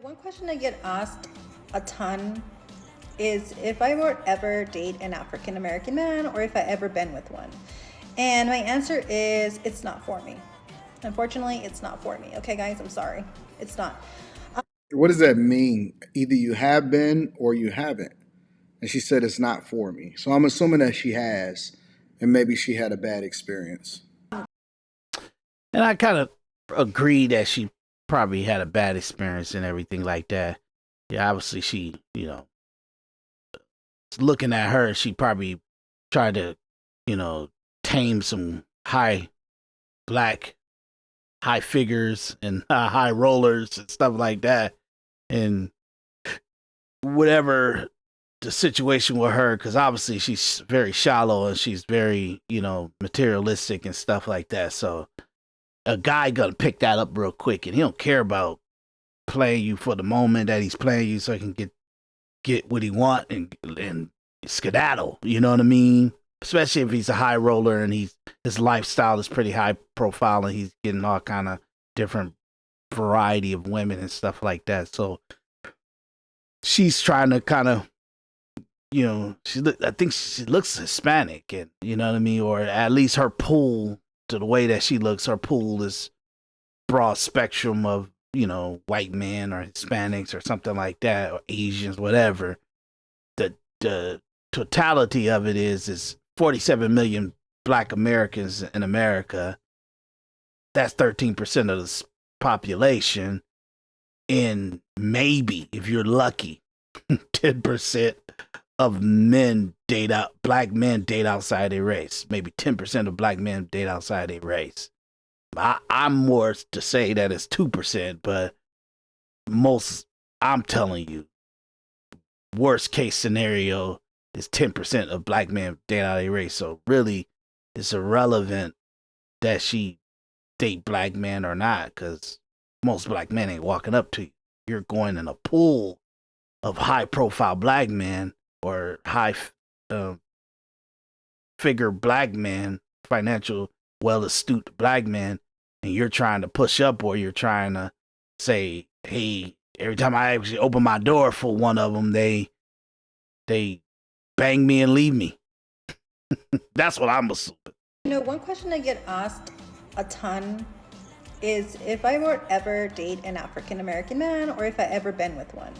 One question I get asked a ton is if I would ever date an African American man or if I ever been with one. And my answer is it's not for me. Unfortunately, it's not for me. Okay, guys, I'm sorry. It's not. What does that mean? Either you have been or you haven't. And she said it's not for me. So I'm assuming that she has, and maybe she had a bad experience. And I kind of agree that she probably had a bad experience and everything like that. Yeah, obviously she, looking at her, she probably tried to, tame some black high figures and high rollers and stuff like that. And whatever the situation with her, because obviously she's very shallow and she's very, materialistic and stuff like that. So a guy gonna pick that up real quick, and he don't care about playing you for the moment that he's playing you, so he can get what he want and skedaddle. You know what I mean? Especially if he's a high roller and his lifestyle is pretty high profile and he's getting all kind of different variety of women and stuff like that. So she's trying to kind of, I think she looks Hispanic, and you know what I mean, or at least her pool, to the way that she looks, her pool is broad spectrum of, white men or Hispanics or something like that, or Asians, whatever. The totality of it is 47 million black Americans in America. That's 13% of the population. And maybe, if you're lucky, 10% of black men date outside their race. Maybe 10% of black men date outside their race. I'm more to say that it's 2%, but I'm telling you, worst case scenario is 10% of black men date out of their race. So really, it's irrelevant that she date black men or not, because most black men ain't walking up to you. You're going in a pool of high profile black men or high figure black men, financial, well astute black men, and you're trying to push up, or you're trying to say, hey, every time I actually open my door for one of them, they bang me and leave me. That's what I'm assuming. One question I get asked a ton is if I would ever date an African American man or if I ever been with one.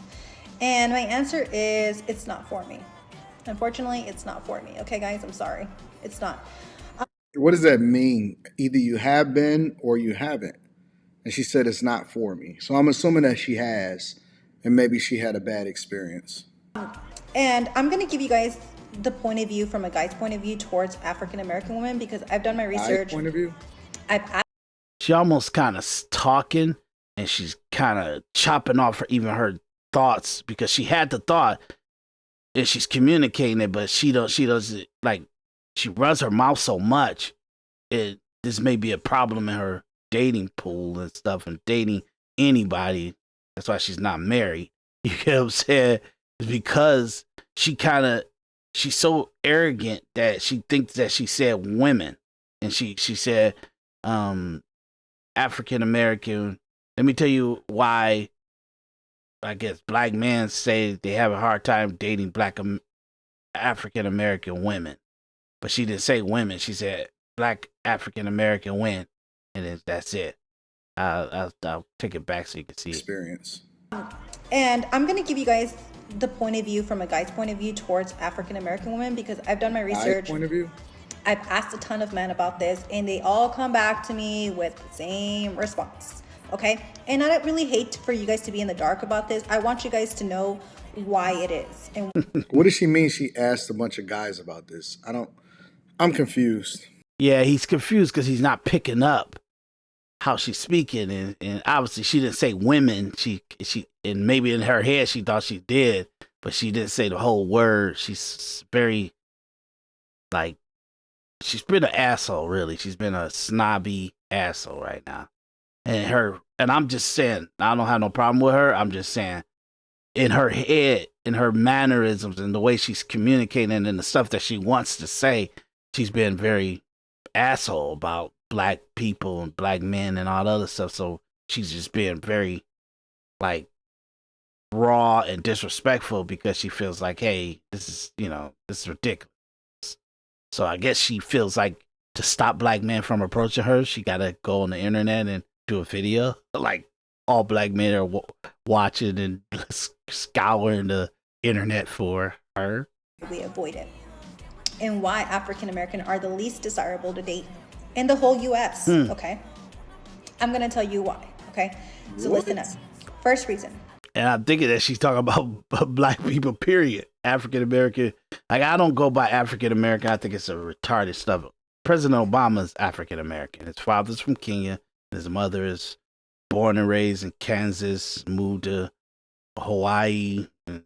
And my answer is it's not for me. Unfortunately, it's not for me. Okay, guys, I'm sorry. It's not. What does that mean? Either you have been or you haven't. And she said it's not for me. So I'm assuming that she has, and maybe she had a bad experience. And I'm going to give you guys the point of view from a guy's point of view towards African American women, because I've done my research. Point of view? She almost kind of talking, and she's kind of chopping off her thoughts, because she had the thought and she's communicating it, but she doesn't, like, she runs her mouth so much. This may be a problem in her dating pool and stuff, and dating anybody. That's why she's not married. You get what I'm saying? It's because she's so arrogant that she thinks that she said women, and she said African American. Let me tell you why. I guess black men say they have a hard time dating black African American women, but she didn't say women. She said black African American women, and then that's it. I'll take it back so you can see experience. And I'm going to give you guys the point of view from a guy's point of view towards African American women, because I've done my research. Point of view? I've asked a ton of men about this, and they all come back to me with the same response. Okay? And I don't really hate for you guys to be in the dark about this. I want you guys to know why it is. And what does she mean she asked a bunch of guys about this? I'm confused. Yeah, he's confused because he's not picking up how she's speaking, and obviously she didn't say women. She and maybe in her head she thought she did, but she didn't say the whole word. She's very, like, she's been an asshole, really. She's been a snobby asshole right now. And I'm just saying, I don't have no problem with her. I'm just saying, in her head, in her mannerisms, and the way she's communicating, and the stuff that she wants to say, she's been very asshole about black people and black men and all the other stuff. So she's just being very, like, raw and disrespectful because she feels like, hey, this is ridiculous. So I guess she feels like to stop black men from approaching her, she got to go on the internet and do a video. Like all black men are watching and scouring the internet for her. We avoid it. And why African American are the least desirable to date in the whole US. Okay. I'm going to tell you why. Okay. So listen up. First reason. And I'm thinking that she's talking about black people, period. African American. Like, I don't go by African American. I think it's a retarded stuff. President Obama's African American. His father's from Kenya. His mother is born and raised in Kansas, moved to Hawaii. And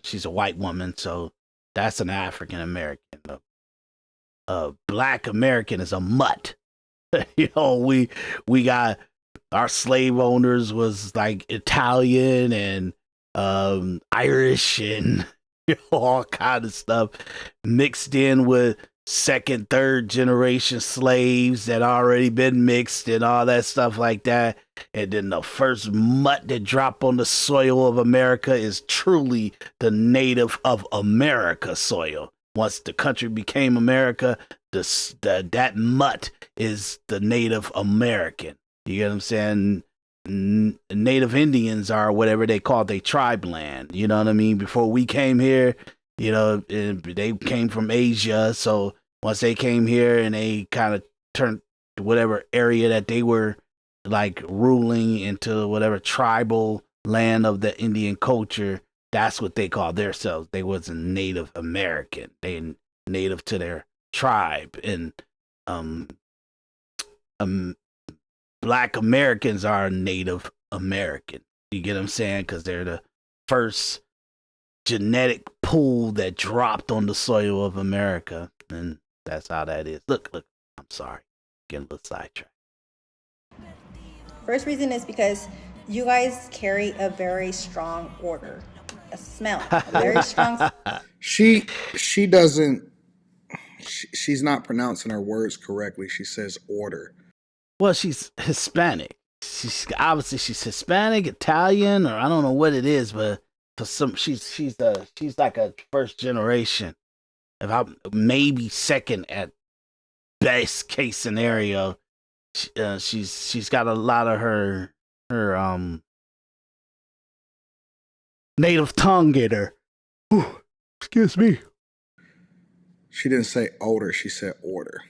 she's a white woman, so that's an African American. A black American is a mutt. We got our slave owners was like Italian and Irish and all kind of stuff mixed in with second, third generation slaves that already been mixed and all that stuff like that. And then the first mutt that dropped on the soil of America is truly the native of America soil. Once the country became America, that mutt is the Native American. You get what I'm saying? Native Indians are whatever they call their tribe land. You know what I mean? Before we came here, they came from Asia. So once they came here and they kind of turned whatever area that they were like ruling into whatever tribal land of the Indian culture, that's what they call themselves. They wasn't Native American. They native to their tribe. And Black Americans are Native American. You get what I'm saying? Because they're the first genetic pool that dropped on the soil of America. And that's how that is. Look, I'm sorry. Getting a little sidetracked. First reason is because you guys carry a very strong odor, a smell, a very strong. She doesn't. She's not pronouncing her words correctly. She says order. Well, she's Hispanic. She's Hispanic, Italian, or I don't know what it is, but for some, she's like a first generation. If I maybe second at best case scenario, she's got a lot of her native tongue in her. Ooh, excuse me. She didn't say odor. She said order.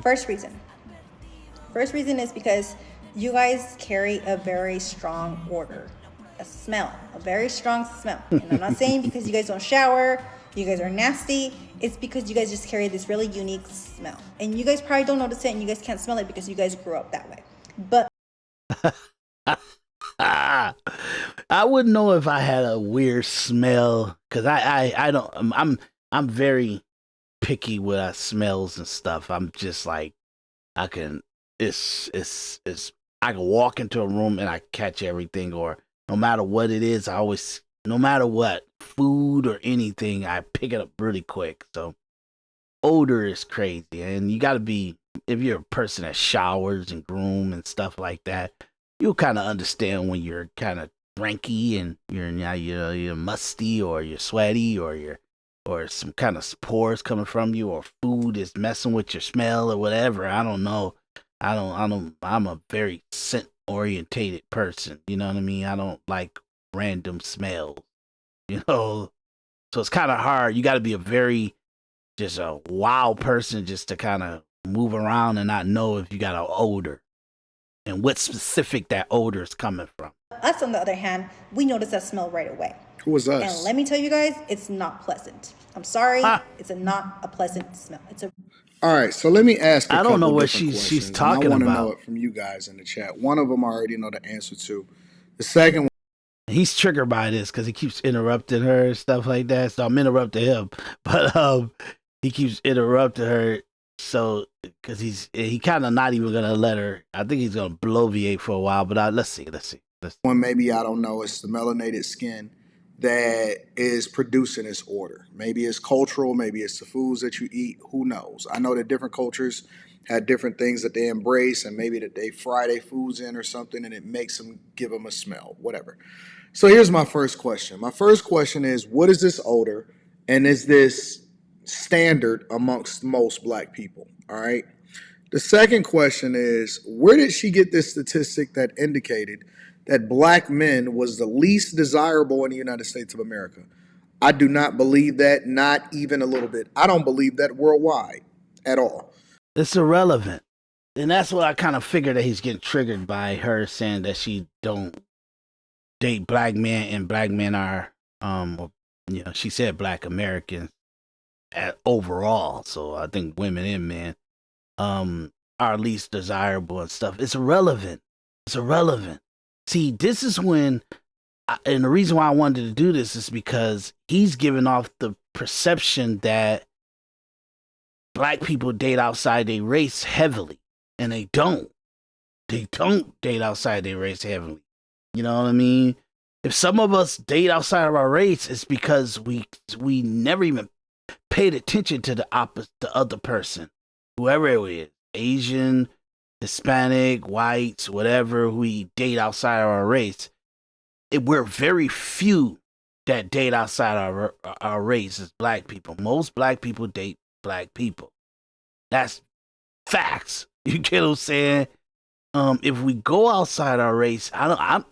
First reason is because you guys carry a very strong odor, a smell, a very strong smell. And I'm not saying because you guys don't shower, you guys are nasty. It's because you guys just carry this really unique smell. And you guys probably don't notice it and you guys can't smell it because you guys grew up that way. But I wouldn't know if I had a weird smell because I don't. I'm very picky with smells and stuff. I'm just like I can. I can walk into a room and I catch everything, or no matter what it is, no matter what, food or anything, I pick it up really quick. So odor is crazy, and you got to be, if you're a person that showers and groom and stuff like that, you'll kind of understand when you're kind of drinky and you're musty or you're sweaty or some kind of spores coming from you, or food is messing with your smell or whatever. I don't know. I'm a very scent orientated person. You know what I mean? I don't like random smells, so it's kind of hard. You got to be just a wild person just to kind of move around and not know if you got an odor and what specific that odor is coming from. Us, on the other hand, we notice that smell right away. Who was us? And let me tell you guys, it's not pleasant. I'm sorry. It's not a pleasant smell. All right, so let me ask. I don't know what she's talking about. I want to know it from you guys in the chat. One of them I already know the answer to. The second one. He's triggered by this because he keeps interrupting her and stuff like that. So I'm interrupting him, but he keeps interrupting her. So because he kind of not even gonna let her. I think he's gonna bloviate for a while. But let's see. One maybe I don't know. It's the melanated skin that is producing this order. Maybe it's cultural, maybe it's the foods that you eat, who knows? I know that different cultures had different things that they embrace, and maybe that they fry their foods in or something, and it makes them give them a smell, whatever. So here's my first question. My first question is, what is this odor, and is this standard amongst most black people? All right. The second question is, where did she get this statistic that indicated that black men was the least desirable in the United States of America? I do not believe that, not even a little bit. I don't believe that worldwide at all. It's irrelevant. And that's what I kind of figured, that he's getting triggered by her saying that she don't date black men, and black men are, she said black Americans overall. So I think women and men are least desirable and stuff. It's irrelevant. It's irrelevant. See, this is when, and the reason why I wanted to do this is because he's giving off the perception that black people date outside their race heavily, and they don't. They don't date outside their race heavily. You know what I mean? If some of us date outside of our race, it's because we never even paid attention to the other person, whoever it is, Asian, Hispanic, whites, whatever. We date outside of our race. We're very few that date outside our race as black people. Most black people date black people. That's facts. You get what I'm saying? If we go outside our race, I'm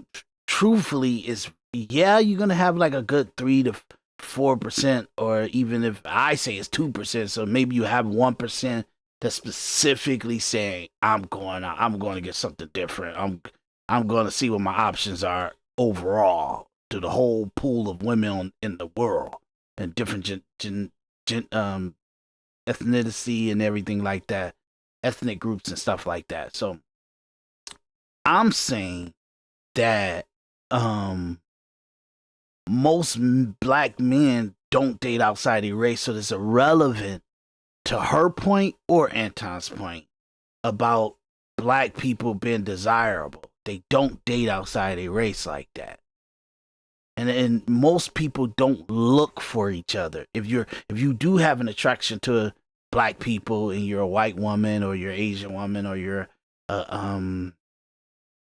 truthfully, you're gonna have like a good 3 to 4%, or even if I say it's 2%, so maybe you have 1% that's specifically saying, I'm going to get something different. I'm going to see what my options are overall to the whole pool of women in the world and different ethnicity and everything like that, ethnic groups and stuff like that. So I'm saying that most black men don't date outside their race, so it's irrelevant to her point or Anton's point about black people being desirable. They don't date outside their race like that. And most people don't look for each other. If you do have an attraction to black people, and you're a white woman or you're Asian woman or you're a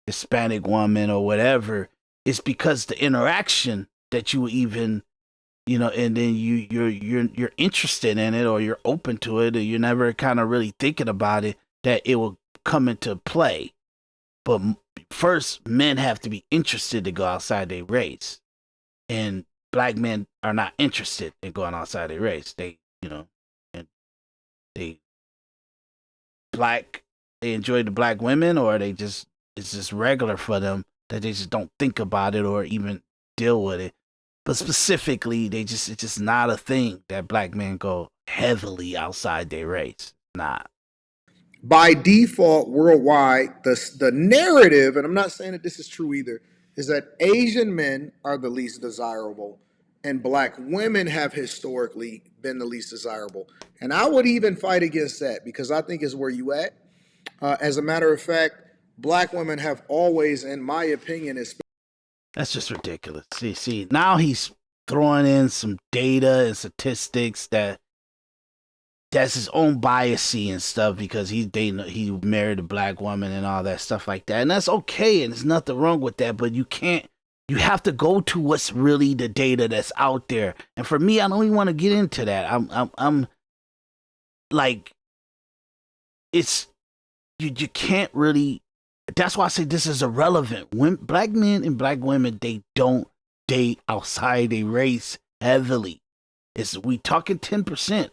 Hispanic woman or whatever, it's because the interaction that you even, and then you're interested in it, or you're open to it, or you're never kind of really thinking about it, that it will come into play. But first, men have to be interested to go outside their race, and black men are not interested in going outside their race. They enjoy the black women, or it's just regular for them that they just don't think about it or even deal with it. But specifically, it's just not a thing that black men go heavily outside their race. Not. By default, worldwide, the narrative, and I'm not saying that this is true either, is that Asian men are the least desirable, and black women have historically been the least desirable. And I would even fight against that, because I think is where you at. As a matter of fact, black women have always, in my opinion, That's just ridiculous. See, now he's throwing in some data and statistics that's his own biasy and stuff, because he married a black woman and all that stuff like that. And that's okay, and there's nothing wrong with that, but you have to go to what's really the data that's out there. And for me, I don't even want to get into that. I'm like, it's, you can't really, that's why I say this is irrelevant. Black men and black women, they don't date outside their race heavily. We talking 10%.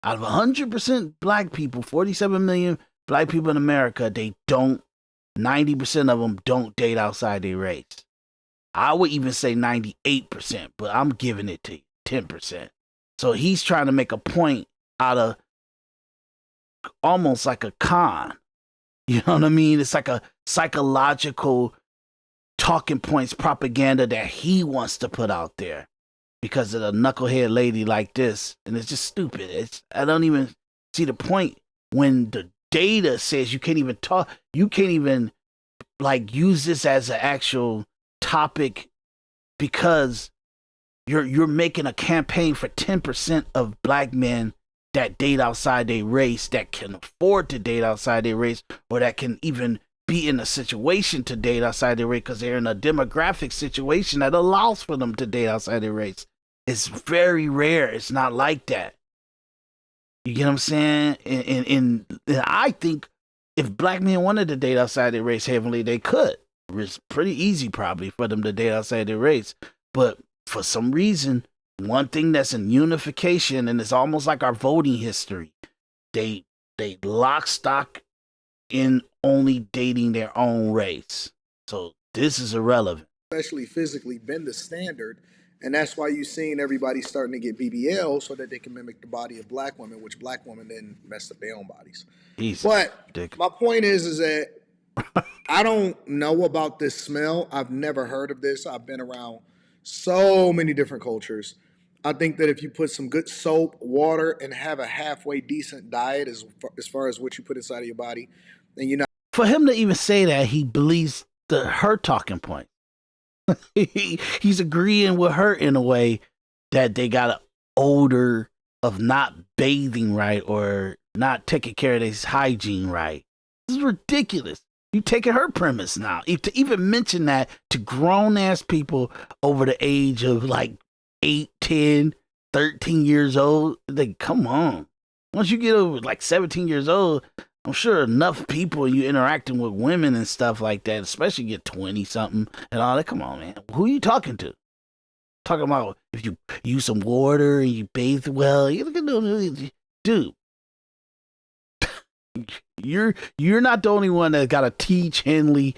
Out of 100% black people, 47 million black people in America, 90% of them don't date outside their race. I would even say 98%, but I'm giving it to you, 10%. So he's trying to make a point out of almost like a con. You know what I mean? It's like a psychological talking points propaganda that he wants to put out there because of a knucklehead lady like this. And it's just stupid. I don't even see the point when the data says you can't even talk. You can't even like use this as an actual topic because you're making a campaign for 10% of black men that date outside their race, that can afford to date outside their race, or that can even be in a situation to date outside their race because they're in a demographic situation that allows for them to date outside their race. It's very rare. It's not like that. You get what I'm saying? And I think if black men wanted to date outside their race heavily, they could. It's pretty easy probably for them to date outside their race. But for some reason, one thing that's in unification, and it's almost like our voting history, they lock stock in only dating their own race. So this is irrelevant. Especially physically been the standard. And that's why you've seen everybody starting to get BBL so that they can mimic the body of black women, which black women then mess up their own bodies. Jesus, but Dick. My point is that I don't know about this smell. I've never heard of this. I've been around so many different cultures. I think that if you put some good soap, water, and have a halfway decent diet as far as what you put inside of your body, then you're not. For him to even say that, he believes her talking point. He's agreeing with her in a way that they got an odor of not bathing right or not taking care of this hygiene right. This is ridiculous. You taking her premise now. To even mention that to grown-ass people over the age of like 8, 10, 13 years old, like, come on. Once you get over like 17 years old, I'm sure enough people you interacting with women and stuff like that, especially get 20 something and all that. Come on, man. Who are you talking to? Talking about if you use some water and you bathe well, you look at dude. You're not the only one that got to teach Henley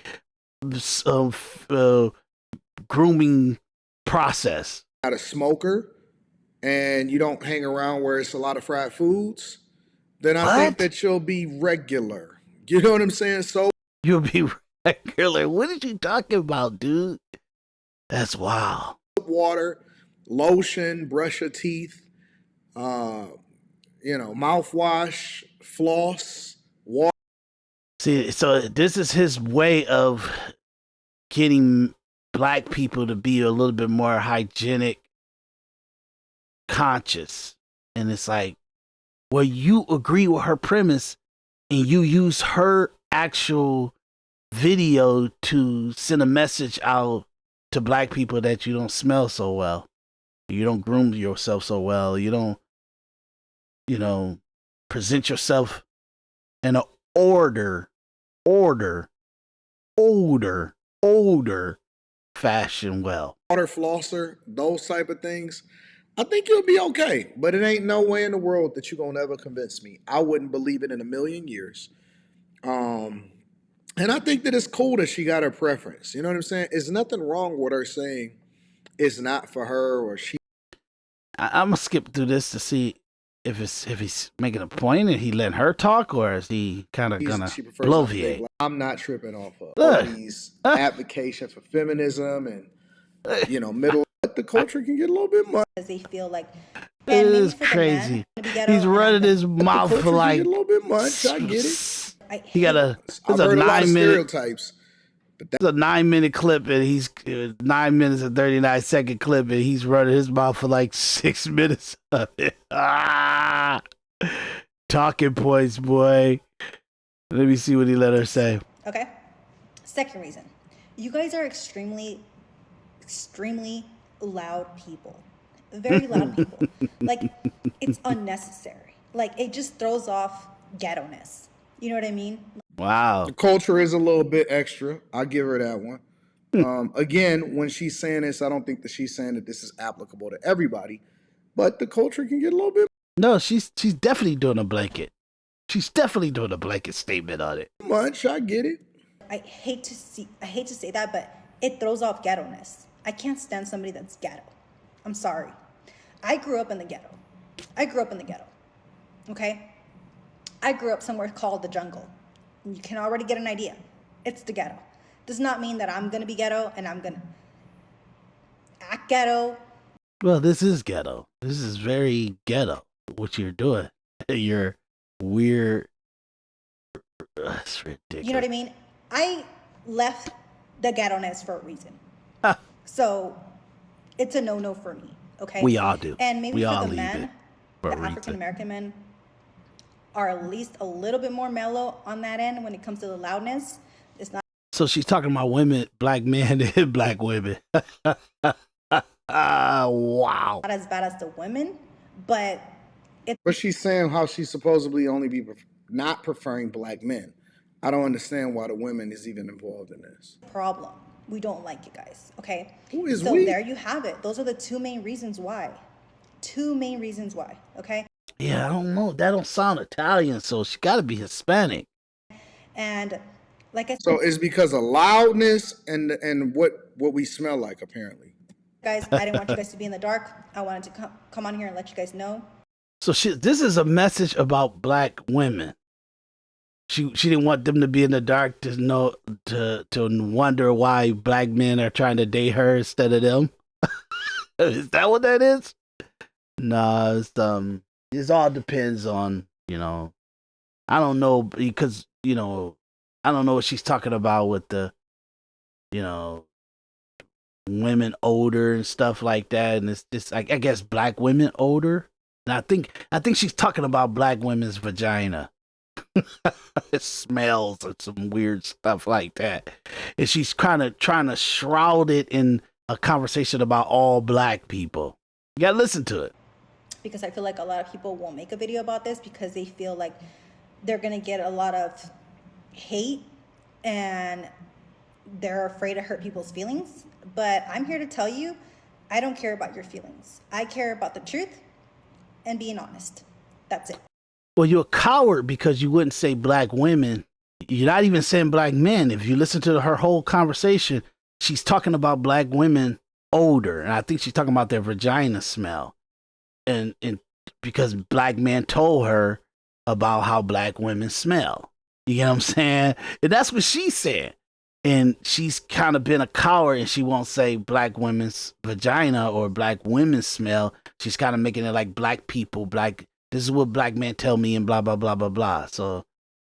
grooming process. Not a smoker, and you don't hang around where it's a lot of fried foods, then I think that you'll be regular. You know what I'm saying? So you'll be regular. What are you talking about, dude? That's wild. Water, lotion, brush your teeth, mouthwash, floss, water. See, so this is his way of getting black people to be a little bit more hygienic, conscious. And it's like, well, you agree with her premise and you use her actual video to send a message out to black people that you don't smell so well. You don't groom yourself so well. You don't, present yourself in an older fashion well. Water flosser, those type of things. I think you'll be okay, but it ain't no way in the world that you're gonna ever convince me. I wouldn't believe it in a million years. And I think that it's cool that she got her preference. You know what I'm saying? There's nothing wrong with her saying it's not for her or she. I'm gonna skip through this to see if he's making a point and he letting her talk, or is he kind of gonna bloviate? I'm not tripping off of all these advocations for feminism and middle. But the culture can get a little bit much. They feel like it is crazy. He's running his mouth for like a little bit much. I get it. He got a 9-minute stereotypes. But that's a 9-minute clip, and he's 9 minutes and 39-second clip, and he's running his mouth for like 6 minutes of it. Talking points, boy. Let me see what he let her say. Okay. Second reason, you guys are extremely loud people. Very loud people. Like, it's unnecessary. Like, it just throws off ghetto-ness. You know what I mean? Wow. The culture is a little bit extra. I'll give her that one. Again, when she's saying this, I don't think that she's saying that this is applicable to everybody, but the culture can get a little bit. No, she's definitely doing a blanket. She's definitely doing a blanket statement on it. Much, I get it. I hate to say that, but it throws off ghetto-ness. I can't stand somebody that's ghetto. I'm sorry. I grew up in the ghetto. Okay? I grew up somewhere called the jungle. You can already get an idea. It's the ghetto. Does not mean that I'm going to be ghetto and I'm going to act ghetto. Well, this is ghetto. This is very ghetto, what you're doing. You're weird. That's ridiculous. You know what I mean? I left the ghetto-ness for a reason. So it's a no-no for me, okay? We all do. And maybe we for all the men, it the African-American men, are at least a little bit more mellow on that end when it comes to the loudness. It's not So she's talking about women, black men and black women. Wow. as bad as the women, but it's But she's saying how she's supposedly only be not preferring black men. I don't understand why the women is even involved in this. a problem. We don't like you guys, okay? Who is So we? there you have it. Those are the two main reasons why. Two main reasons why, okay? Yeah, I don't know. That don't sound Italian, so she got to be Hispanic. And like I said, So it's because of loudness and what we smell like apparently. guys, I didn't want you guys to be in the dark. I wanted to come on here and let you guys know. So this is a message about black women. She didn't want them to be in the dark to know to wonder why black men are trying to date her instead of them. Is that what that is? No, it all depends on, I don't know, because, I don't know what she's talking about with the, women older and stuff like that. And it's just, I guess black women older. And I think she's talking about black women's vagina. It smells or some weird stuff like that. And she's kind of trying to shroud it in a conversation about all black people. You gotta listen to it. Because I feel like a lot of people won't make a video about this because they feel like they're gonna get a lot of hate and they're afraid to hurt people's feelings. But I'm here to tell you, I don't care about your feelings. I care about the truth and being honest. That's it. Well, you're a coward because you wouldn't say black women. You're not even saying black men. If you listen to her whole conversation, she's talking about black women older. And I think she's talking about their vagina smell. And because black men told her about how black women smell. You get what I'm saying? And that's what she said. And she's kind of been a coward and she won't say black women's vagina or black women's smell. She's kind of making it like black people, this is what black men tell me and blah, blah, blah, blah, blah. So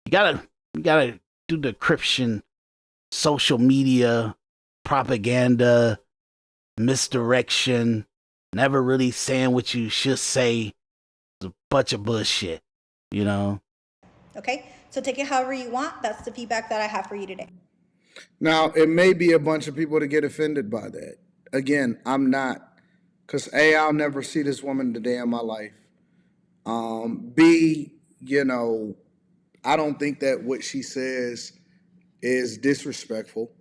you gotta do the decryption, social media, propaganda, misdirection, never really saying what you should say. It's a bunch of bullshit, Okay? So take it however you want. That's the feedback that I have for you today. Now, it may be a bunch of people to get offended by that. Again, I'm not. Because A, I'll never see this woman the day of my life. B, I don't think that what she says is disrespectful.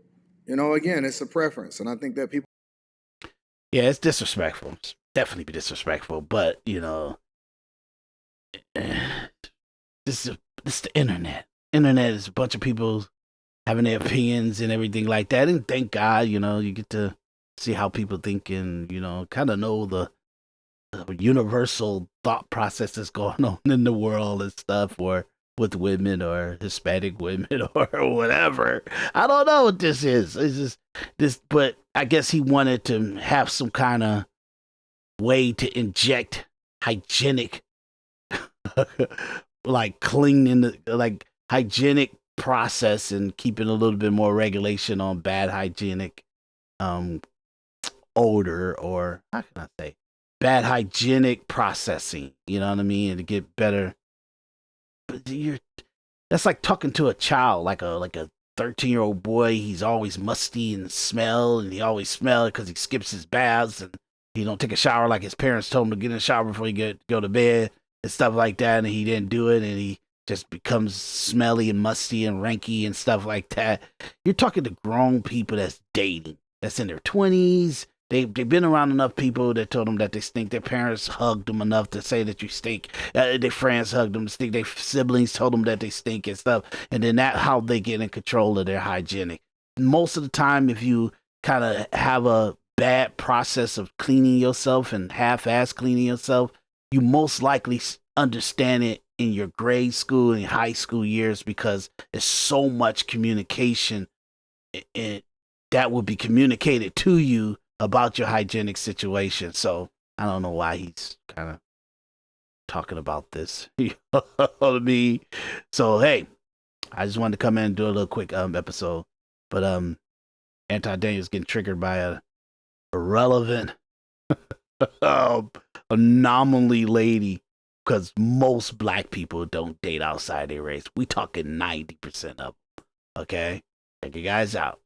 Again, it's a preference. And I think that people. Yeah, it's disrespectful. It's definitely disrespectful. But, this is the internet. Internet is a bunch of people having their opinions and everything like that. And thank God, you get to see how people think and, kind of know the universal thought process that's going on in the world and stuff, or with women or Hispanic women or whatever. I don't know what this is. It's just this, but I guess he wanted to have some kind of way to inject hygienic, like cleaning, like hygienic process and keeping a little bit more regulation on bad hygienic odor, or how can I say bad hygienic processing, you know what I mean, and to get better. But that's like talking to a child, like a 13-year-old boy. He's always musty and smell, and he always smell because he skips his baths and he don't take a shower like his parents told him to get in the shower before he go to bed and stuff like that, and he didn't do it, and he just becomes smelly and musty and ranky and stuff like that. You're talking to grown people that's dating, that's in their 20s. They've been around enough people that told them that they stink. Their parents hugged them enough to say that you stink. Their friends hugged them to stink. Their siblings told them that they stink and stuff. And then that's how they get in control of their hygienic. Most of the time, if you kind of have a bad process of cleaning yourself and half-ass cleaning yourself, you most likely understand it in your grade school and high school years, because there's so much communication that will be communicated to you about your hygienic situation. So I don't know why he's kind of talking about this. You know what I mean? So hey, I just wanted to come in and do a little quick episode. But Anti Daniel's getting triggered by a irrelevant anomaly lady because most black people don't date outside their race. We talking 90% of them. Okay, check you guys out.